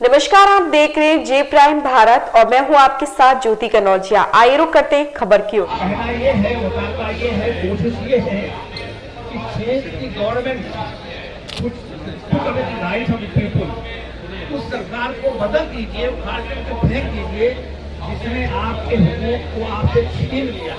नमस्कार, आप देख रहे हैं जे प्राइम भारत और मैं हूं आपके साथ ज्योति कनौजिया। आइए रुक करते हैं खबर की ओर। कहना ये है, बताना ये है, कोशिश ये है कि चेंज की गवर्नमेंट कुछ राइट ऑफ पीपल उस सरकार को बदल दीजिए, उखाड़ करके फेंक दीजिए जिसने आपके हुकूक को आपसे छीन लिया।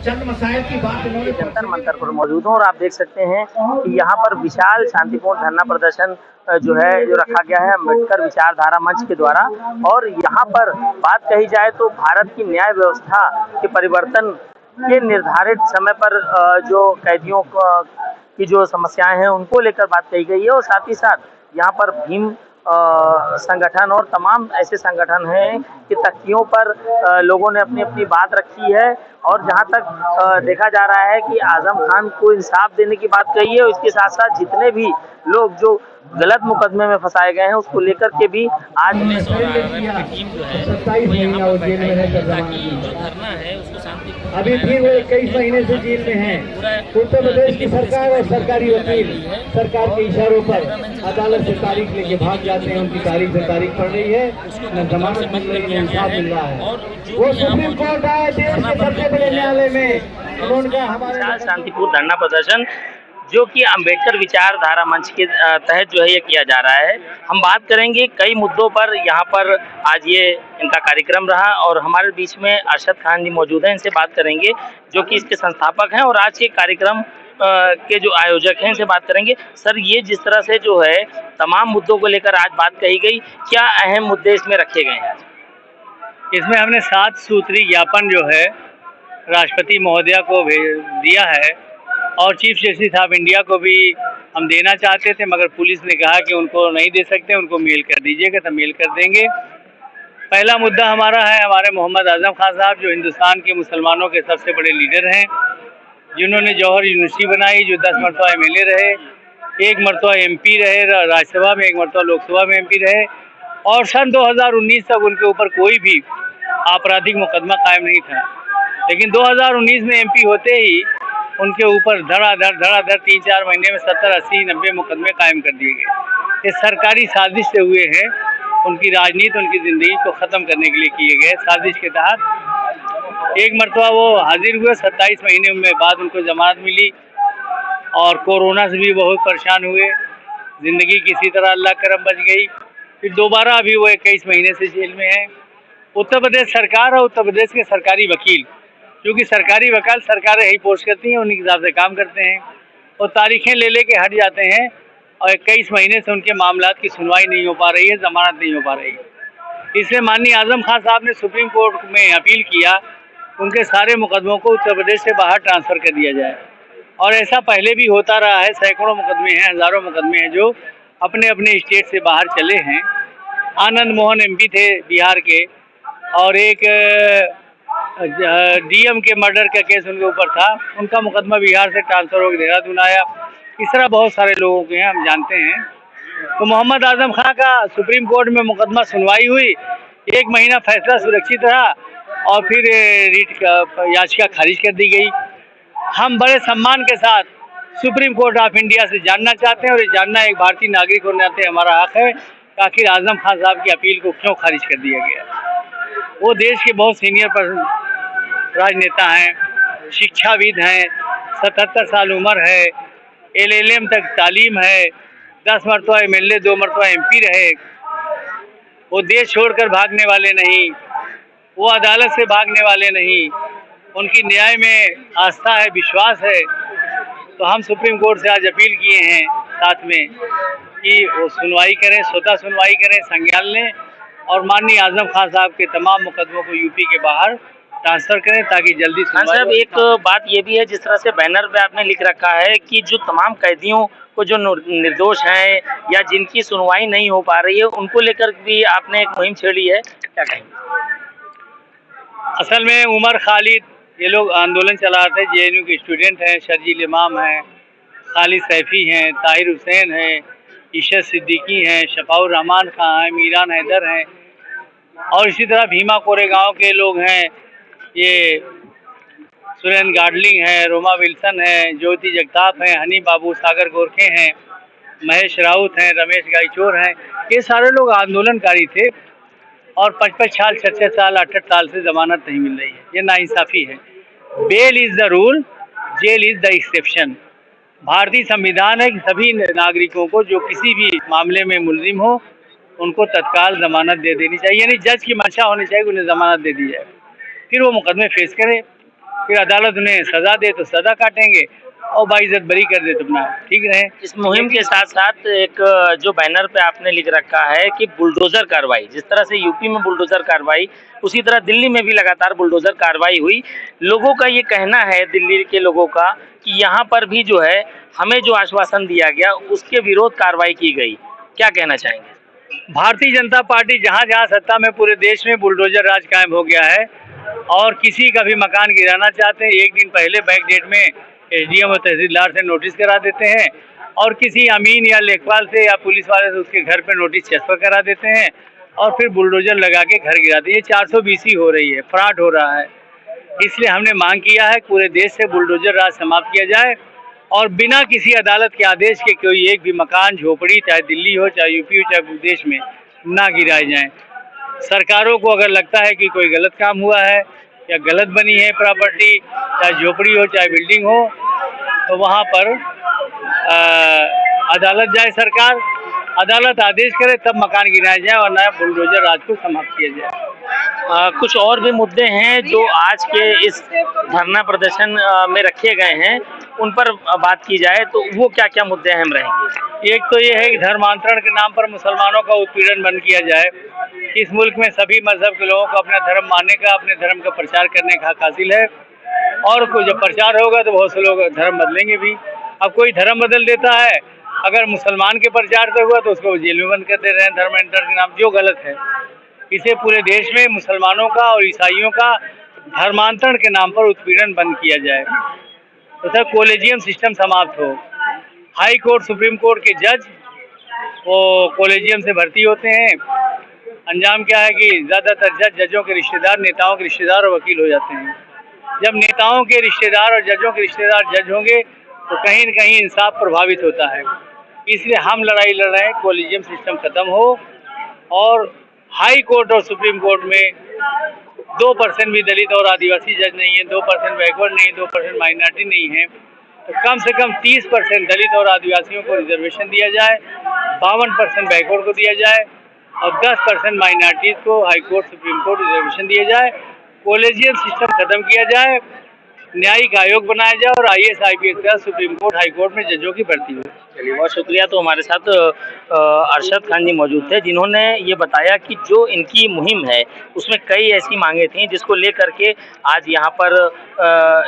चंद मसाइल की बात उन्होंने जंतर मंतर पर मौजूद हूँ और आप देख सकते हैं कि यहाँ पर विशाल शांतिपूर्ण धरना प्रदर्शन जो रखा गया है अम्बेडकर विचारधारा मंच के द्वारा। और यहाँ पर बात कही जाए तो भारत की न्याय व्यवस्था के परिवर्तन के निर्धारित समय पर जो कैदियों की जो समस्याएं हैं उनको लेकर बात कही गई है। और साथ ही साथ यहाँ पर भीम संगठन और तमाम ऐसे संगठन हैं कि तख्तियों पर लोगों ने अपनी अपनी बात रखी है। और जहां तक देखा जा रहा है कि आजम खान को इंसाफ देने की बात कही है, इसके साथ साथ जितने भी लोग जो गलत मुकदमे में फंसाए गए हैं उसको लेकर के भी आज अभी फिर वो 21 महीने से जेल में हैं। उत्तर प्रदेश की सरकार और सरकारी वकील सरकार के इशारों पर अदालत से तारीख लेके भाग जाते हैं। उनकी तारीख से तारीख पड़ रही है, न जमानत मिल रही है, इंसाफ मिल रहा है। वो सुप्रीम कोर्ट आए देश के सबसे बड़े न्यायालय में, उन्होंने हमारे शांतिपूर्ण धरना प्रदर्शन जो कि अम्बेडकर विचारधारा मंच के तहत जो है ये किया जा रहा है। हम बात करेंगे कई मुद्दों पर, यहाँ पर आज ये इनका कार्यक्रम रहा और हमारे बीच में अरशद खान जी मौजूद हैं। इनसे बात करेंगे जो कि इसके संस्थापक हैं और आज के कार्यक्रम के जो आयोजक हैं, इनसे बात करेंगे। सर, ये जिस तरह से जो है तमाम मुद्दों को लेकर आज बात कही गई, क्या अहम मुद्दे इसमें रखे गए हैं? इसमें हमने 7 सूत्री ज्ञापन जो है राष्ट्रपति महोदया को दिया है और चीफ जस्टिस ऑफ इंडिया को भी हम देना चाहते थे, मगर पुलिस ने कहा कि उनको नहीं दे सकते, उनको मेल कर दीजिएगा, तो मेल कर देंगे। पहला मुद्दा हमारा है हमारे मोहम्मद आजम खान साहब, जो हिंदुस्तान के मुसलमानों के सबसे बड़े लीडर हैं, जिन्होंने जौहर यूनिवर्सिटी बनाई, जो 10 मरतबा MLA रहे, 1 मरतबा MP रहे राज्यसभा में, 1 मरतबा लोकसभा में MP रहे और सन 2019 तक उनके ऊपर कोई भी आपराधिक मुकदमा कायम नहीं था। लेकिन 2019 में MP होते ही उनके ऊपर धड़ाधड़ 3-4 महीने में 70, 80, 90 मुकदमे कायम कर दिए गए। ये सरकारी साजिश से हुए हैं। उनकी राजनीति, उनकी ज़िंदगी को ख़त्म करने के लिए किए गए साजिश के तहत। 1 मरतबा वो हाजिर हुए, 27 महीने में बाद उनको जमानत मिली और कोरोना से भी बहुत परेशान हुए। ज़िंदगी किसी तरह अल्लाह करम बच गई। फिर दोबारा अभी वो 21 महीने से जेल में है। उत्तर प्रदेश सरकार और उत्तर प्रदेश के सरकारी वकील, क्योंकि सरकारी वकील सरकारें यही पोस्ट करती हैं, उन्हीं के हिसाब से काम करते हैं और तारीखें ले के हट जाते हैं और 21 महीने से उनके मामलात की सुनवाई नहीं हो पा रही है, जमानत नहीं हो पा रही है। इसलिए माननीय आजम खान साहब ने सुप्रीम कोर्ट में अपील किया, उनके सारे मुकदमों को उत्तर प्रदेश से बाहर ट्रांसफ़र कर दिया जाए। और ऐसा पहले भी होता रहा है, सैकड़ों मुकदमे हैं, हज़ारों मुकदमे हैं जो अपने अपने स्टेट से बाहर चले हैं। आनंद मोहन MP थे बिहार के और एक DM के मर्डर का केस उनके ऊपर था, उनका मुकदमा बिहार से ट्रांसफ़र होकर देहरादून आया। इस तरह बहुत सारे लोगों के हैं, हम जानते हैं। तो मोहम्मद आजम खान का सुप्रीम कोर्ट में मुकदमा सुनवाई हुई, 1 महीना फैसला सुरक्षित रहा और फिर रीट याचिका खारिज कर दी गई। हम बड़े सम्मान के साथ सुप्रीम कोर्ट ऑफ इंडिया से जानना चाहते हैं और ये जानना एक भारतीय नागरिक होने नाते हमारा हक है कि आखिर आजम खान साहब की अपील को क्यों खारिज कर दिया गया। वो देश के बहुत सीनियर राजनेता हैं, शिक्षाविद हैं, 77 साल उम्र है, LLM तक तालीम है, 10 मरतबा MLA, 2 मरतबा MP रहे। वो देश छोड़कर भागने वाले नहीं, वो अदालत से भागने वाले नहीं, उनकी न्याय में आस्था है, विश्वास है। तो हम सुप्रीम कोर्ट से आज अपील किए हैं साथ में कि वो सुनवाई करें, स्वतः सुनवाई करें, संज्ञान लें और माननीय आजम खान साहब के तमाम मुकदमों को UP के बाहर ट्रांसफ़र करें ताकि जल्दी सुनवाई। साहब, एक बात ये भी है, जिस तरह से बैनर पे आपने लिख रखा है कि जो तमाम कैदियों को जो निर्दोष हैं या जिनकी सुनवाई नहीं हो पा रही है, उनको लेकर भी आपने एक मुहिम छेड़ी है, क्या कहेंगे? असल में उमर खालिद, ये लोग आंदोलन चला रहे थे, JNU के स्टूडेंट हैं, शर्जील इमाम हैं, खालिद सैफ़ी हैं, ताहिर हुसैन हैं, इशरत सिद्दीकी हैं, शफाउर रहमान खां हैं, मीरान हैदर हैं और इसी तरह भीमा कोरेगांव के लोग हैं, ये सुरेन गार्डलिंग है, रोमा विल्सन है, ज्योति जगताप हैं, हनी बाबू, सागर गोरखे हैं, महेश राउत हैं, रमेश गायचोर हैं, ये सारे लोग आंदोलनकारी थे और 5-5 साल, 6-6 साल, 8-8 साल से जमानत नहीं मिल रही है। ये नाइंसाफ़ी है। Bail is the rule, jail is the exception. भारतीय संविधान है कि सभी नागरिकों को जो किसी भी मामले में मुलजिम हो उनको तत्काल जमानत दे देनी चाहिए, यानी जज की मंशा होनी चाहिए, उन्हें जमानत दे दी जाए, फिर वो मुकदमे फेस करे, फिर अदालत उन्हें सज़ा दे तो सज़ा काटेंगे और बाइज्जत बरी कर दे तो अपना ठीक रहे। इस मुहिम के साथ साथ एक जो बैनर पे आपने लिख रखा है कि बुलडोजर कार्रवाई, जिस तरह से यूपी में बुलडोजर कार्रवाई, उसी तरह दिल्ली में भी लगातार बुलडोजर कार्रवाई हुई। लोगों का ये कहना है, दिल्ली के लोगों का, कि यहाँ पर भी जो है हमें जो आश्वासन दिया गया उसके विरोध कार्रवाई की गई। क्या कहना चाहेंगे? भारतीय जनता पार्टी जहाँ जहाँ सत्ता में पूरे देश में बुलडोजर राज कायम हो गया है और किसी का भी मकान गिराना चाहते हैं, एक दिन पहले बैक डेट में एसडीएम और तहसीलदार से नोटिस करा देते हैं और किसी अमीन या लेखपाल से या पुलिस वाले से उसके घर पे नोटिस ट्रांसफर करा देते हैं और फिर बुलडोजर लगा के घर गिराते हैं। ये 420 हो रही है, फ्रॉड हो रहा है। इसलिए हमने मांग किया है पूरे देश से बुलडोजर राज समाप्त किया जाए और बिना किसी अदालत के आदेश के कोई एक भी मकान, झोपड़ी, चाहे दिल्ली हो, चाहे यूपी हो, चाहे प्रदेश में, ना गिराए जाएं। सरकारों को अगर लगता है कि कोई गलत काम हुआ है या गलत बनी है प्रॉपर्टी, चाहे झोपड़ी हो चाहे बिल्डिंग हो, तो वहाँ पर अदालत जाए सरकार, अदालत आदेश करे तब मकान गिराए जाए और नया बुलडोजर राज को समाप्त किया जाए। कुछ और भी मुद्दे हैं जो आज के इस धरना प्रदर्शन में रखे गए हैं, उन पर बात की जाए तो वो क्या क्या मुद्दे अहम रहेंगे? एक तो ये है कि धर्मांतरण के नाम पर मुसलमानों का उत्पीड़न बंद किया जाए। इस मुल्क में सभी मजहब के लोगों को अपना धर्म मानने का, अपने धर्म का प्रचार करने का हक हासिल है और जब प्रचार होगा तो बहुत से लोग धर्म बदलेंगे भी। अब कोई धर्म बदल देता है, अगर मुसलमान के प्रचार से हुआ तो उसको जेल में बंद कर दे रहे हैं धर्मांतरण के नाम, जो गलत है। इसे पूरे देश में मुसलमानों का और ईसाइयों का धर्मांतरण के नाम पर उत्पीड़न बंद किया जाए तथा कॉलेजियम सिस्टम समाप्त हो। हाई कोर्ट, सुप्रीम कोर्ट के जज वो कॉलेजियम से भर्ती होते हैं। अंजाम क्या है कि ज़्यादातर जजों के रिश्तेदार, नेताओं के रिश्तेदार और वकील हो जाते हैं। जब नेताओं के रिश्तेदार और जजों के रिश्तेदार जज होंगे तो कहीं न कहीं इंसाफ प्रभावित होता है। इसलिए हम लड़ाई लड़ रहे हैं, कॉलेजियम सिस्टम खत्म हो और हाई कोर्ट और सुप्रीम कोर्ट में 2% भी दलित और आदिवासी जज नहीं है, 2% बैकवर्ड नहीं है, 2% माइनॉरिटी नहीं है, तो कम से कम 30% दलित और आदिवासियों को रिजर्वेशन दिया जाए, 52% बैकवर्ड को दिया जाए और 10% माइनॉरिटीज़ को high court, supreme court reservation दिया जाए। कॉलेजियम सिस्टम खत्म किया जाए, न्यायिक आयोग बनाया जाए और IAS IPS का सुप्रीम कोर्ट, हाई कोर्ट में जजों की भर्ती हो। चलिए, बहुत शुक्रिया। तो हमारे साथ अरशद खान जी मौजूद थे, जिन्होंने ये बताया कि जो इनकी मुहिम है उसमें कई ऐसी मांगे थी जिसको लेकर के आज यहाँ पर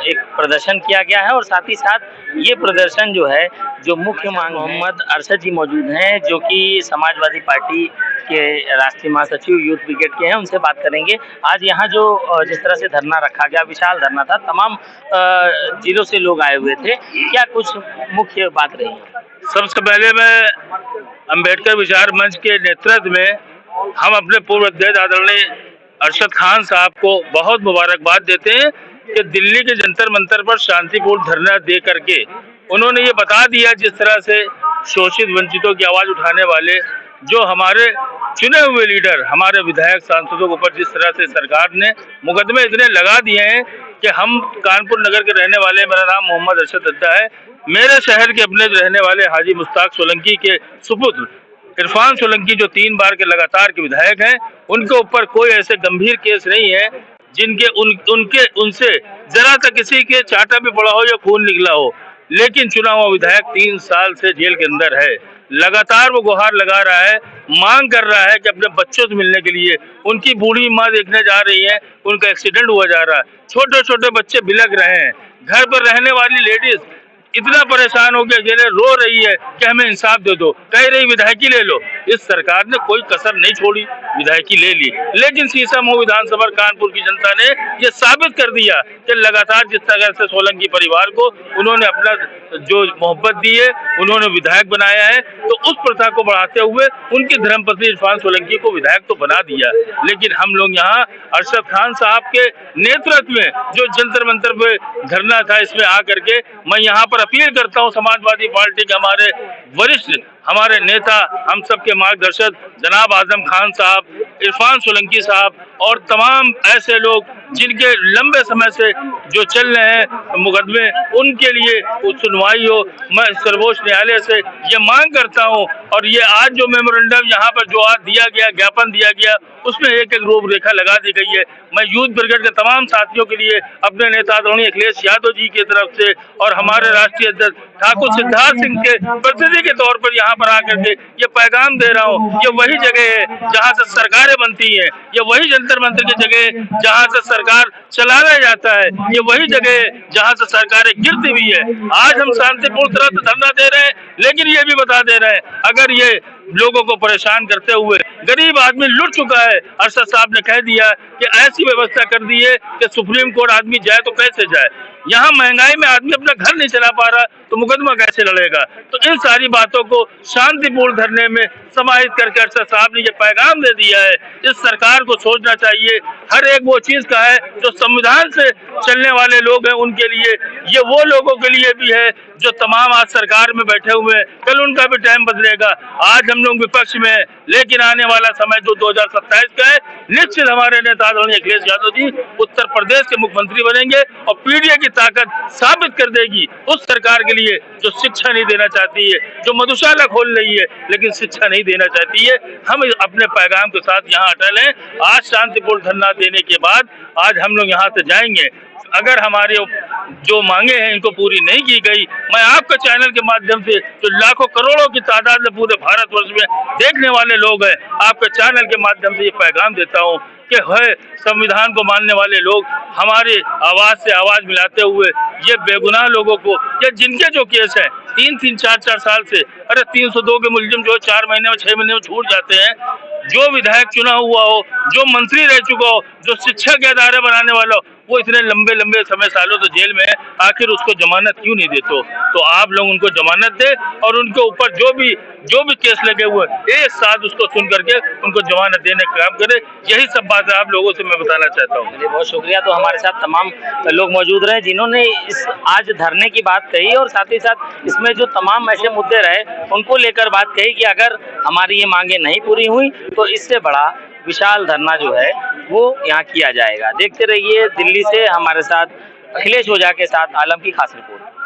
एक प्रदर्शन किया गया है और साथ ही साथ ये प्रदर्शन जो है, जो मुख्य मांग, मोहम्मद अरशद जी मौजूद हैं जो कि समाजवादी पार्टी के राष्ट्रीय महासचिव यूथ ब्रिगेड के हैं, उनसे बात करेंगे। आज यहाँ जो जिस तरह से धरना रखा गया, विशाल धरना था, तमाम जिलों से लोग आए हुए थे, क्या कुछ मुख्य बात रही? सबसे पहले मैं अंबेडकर विचार मंच के नेतृत्व में हम अपने पूर्व अध्यक्ष आदरणीय अरशद खान साहब को बहुत मुबारकबाद देते हैं कि दिल्ली के जंतर मंतर पर शांतिपूर्ण धरना दे करके उन्होंने ये बता दिया, जिस तरह से शोषित वंचितों की आवाज़ उठाने वाले जो हमारे चुने हुए लीडर, हमारे विधायक, सांसदों के ऊपर जिस तरह से सरकार ने मुकदमे इतने लगा दिए हैं कि हम कानपुर नगर के रहने वाले, मेरा नाम मोहम्मद अरशद अद्दा है, मेरे शहर के अपने रहने वाले हाजी मुश्ताक सोलंकी के सुपुत्र इरफान सोलंकी जो 3 बार के लगातार के विधायक हैं, उनके ऊपर कोई ऐसे गंभीर केस नहीं है जिनके उनसे जरा तक किसी के चाटा भी पड़ा हो या खून निकला हो, लेकिन चुना हुआ विधायक 3 साल से जेल के अंदर है। लगातार वो गुहार लगा रहा है, मांग कर रहा है कि अपने बच्चों से मिलने के लिए। उनकी बूढ़ी माँ देखने जा रही है, उनका एक्सीडेंट हुआ जा रहा है, छोटे छोटे बच्चे बिलक रहे हैं, घर पर रहने वाली लेडीज इतना परेशान हो गया, अकेले रो रही है कि हमें इंसाफ दे दो, कह रही विधायकी ले लो। इस सरकार ने कोई कसर नहीं छोड़ी, विधायकी ले ली, लेकिन शीशमऊ विधानसभा कानपुर की जनता ने ये साबित कर दिया कि लगातार जिस तरह से सोलंकी परिवार को उन्होंने अपना जो मोहब्बत दी है, उन्होंने विधायक बनाया है, तो उस प्रथा को बढ़ाते हुए उनकी धर्मपत्नी इरफान सोलंकी को विधायक तो बना दिया। लेकिन हम लोग यहाँ अरशद खान साहब के नेतृत्व में जो जंतर मंतर पे धरना था, इसमें आकर के मैं यहाँ पर पर अपील करता हूं समाजवादी पार्टी के हमारे वरिष्ठ, हमारे नेता, हम सबके मार्गदर्शक जनाब आजम खान साहब, इरफान सोलंकी साहब और तमाम ऐसे लोग जिनके लंबे समय से जो चल रहे हैं मुकदमे, उनके लिए सुनवाई हो। मैं सर्वोच्च न्यायालय से ये मांग करता हूं। और ये आज जो मेमोरेंडम यहाँ पर जो आज दिया गया, ज्ञापन दिया गया, उसमें एक एक रूपरेखा लगा दी गई है। मैं यूथ ब्रिगेड के तमाम साथियों के लिए अपने नेता आदरणीय अखिलेश यादव जी की तरफ से और हमारे राष्ट्रीय अध्यक्ष ठाकुर सिद्धार्थ सिंह के प्रतिनिधि के तौर पर यहाँ पर आकर के ये पैगाम दे रहा हूँ। ये वही जगह है जहाँ से सरकारें बनती हैं, ये वही जंतर मंतर की जगह है जहाँ से सरकार चलाया जाता है, ये वही जगह है जहाँ से सरकारें गिरती भी है। आज हम शांतिपूर्ण तरह से धरना दे रहे हैं, लेकिन ये भी बता दे रहे हैं अगर ये लोगों को परेशान करते हुए गरीब आदमी लुट चुका है। अरशद साहब ने कह दिया कि ऐसी व्यवस्था कर दी है कि सुप्रीम कोर्ट आदमी जाए तो कैसे जाए। यहाँ महंगाई में आदमी अपना घर नहीं चला पा रहा तो मुकदमा कैसे लड़ेगा। तो इन सारी बातों को शांतिपूर्ण धरने में समाहित करके अरशद साहब ने ये पैगाम दे दिया है। इस सरकार को सोचना चाहिए, हर एक वो चीज का है जो संविधान से चलने वाले लोग हैं उनके लिए, ये वो लोगों के लिए भी है जो तमाम आज सरकार में बैठे हुए हैं। कल उनका भी टाइम बदलेगा। आज हम लोग विपक्ष में है, लेकिन आने वाला समय जो 2027 का है, निश्चित हमारे नेता आदरणीय अखिलेश यादव जी उत्तर प्रदेश के मुख्यमंत्री बनेंगे और पीडीए की ताकत साबित कर देगी उस सरकार के लिए जो शिक्षा नहीं देना चाहती है, जो मधुशाला खोल रही है लेकिन शिक्षा नहीं देना चाहती है। हम अपने पैगाम के साथ यहाँ अटल हैं। आज शांतिपूर्ण धरना देने के बाद आज हम लोग यहाँ से जाएंगे। अगर हमारे जो मांगे हैं इनको पूरी नहीं की गई, मैं आपके चैनल के माध्यम से जो लाखों करोड़ों की तादाद में पूरे भारतवर्ष में देखने वाले लोग हैं, आपके चैनल के माध्यम से ये पैगाम देता हूँ कि है संविधान को मानने वाले लोग हमारे आवाज से आवाज मिलाते हुए ये बेगुनाह लोगों को, ये जिनके जो केस हैं 3-3, 4-4 साल से, अरे 302 के मुलजिम जो 4 महीने में 6 महीने में छूट जाते हैं, जो विधायक चुना हुआ हो, जो मंत्री रह चुका हो, जो शिक्षा के अदारे बनाने वाला हो, वो इतने लंबे लंबे समय सालों से जेल में है, आखिर उसको जमानत क्यों नहीं देते हो? तो आप लोग उनको जमानत दे और उनके ऊपर जो भी केस लगे हुए एक साथ उसको सुन करके उनको जमानत देने का काम करे। यही सब बातें आप लोगों से मैं बताना चाहता हूँ। बहुत शुक्रिया। तो हमारे साथ तमाम लोग मौजूद रहे जिन्होंने इस आज धरने की बात कही और साथ ही साथ इसमें जो तमाम ऐसे मुद्दे रहे उनको लेकर बात कही कि अगर हमारी ये मांगे नहीं पूरी हुई तो इससे बड़ा विशाल धरना जो है वो यहाँ किया जाएगा। देखते रहिए। दिल्ली से हमारे साथ अखिलेश ओझा के साथ आलम की खास रिपोर्ट।